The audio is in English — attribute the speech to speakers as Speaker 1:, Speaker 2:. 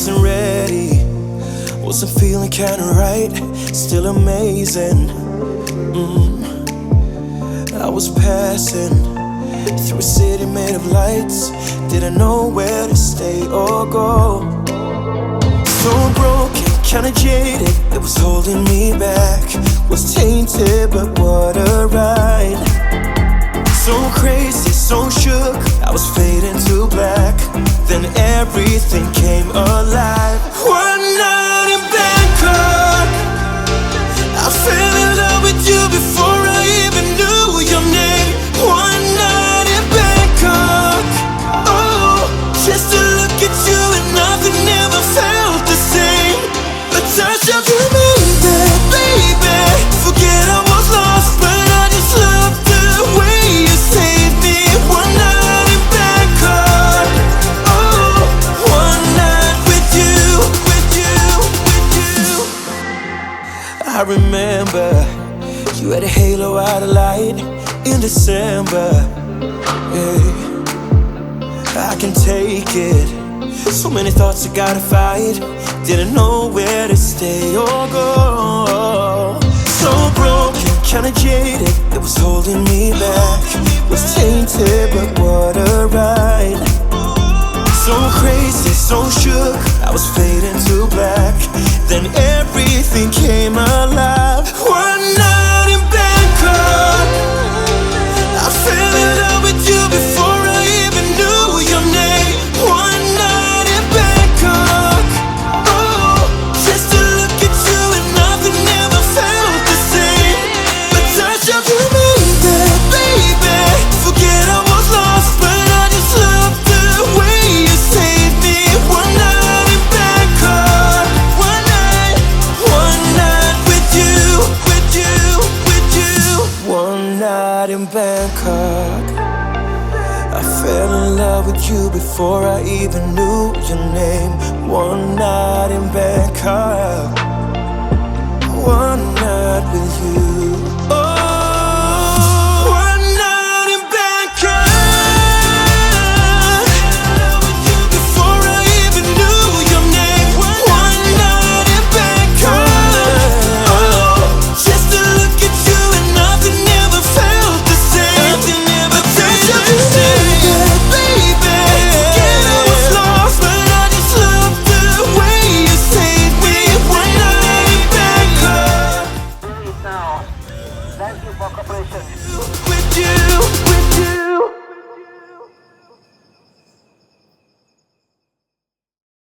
Speaker 1: wasn't ready, wasn't feeling kinda right, still amazing. I was passing through a city made of lights, didn't know where to stay or go. So broken, kinda jaded, it was holding me back. Was tainted, but what a ride. So crazy, so shook, I was fading to black. Then everything came alive. One night in Bangkok, I fell in love with you before I even knew your name. One night in Bangkok, oh, just to look at you and nothing ever felt the same. The touch of you made that, baby. Forget I was lost, but I just loved the way you saved me. One night in Bangkok, oh, one night with you, with you, with you. I remember you had a halo out of light in December. Yeah, I can take it. So many thoughts I gotta fight. Didn't know where to stay or go. So broken, kinda jaded, it was holding me back. Was tainted, but what a ride. So crazy, so shook, I was fading to black. Then everything came alive. One night in Bangkok, I fell in love with you before I even knew your name. One night in Bangkok, oh, just to look at you and nothing ever felt the same. The touch of you made that, baby. Forget I was lost, but I just loved the way you saved me. One night in Bangkok, one night with you, with you, with you. One night in Bangkok, I fell in love with you before I even knew your name. One night in Bangkok, one night with you. Oh, one night in Bangkok, before I even knew your name. One night in Bangkok, oh, just to look at you and nothing ever felt the same. But touch of you made that, baby. Forget I was lost, but I just loved the way you saved me. One night in Bangkok,
Speaker 2: Now, thank you for cooperation.
Speaker 1: with you.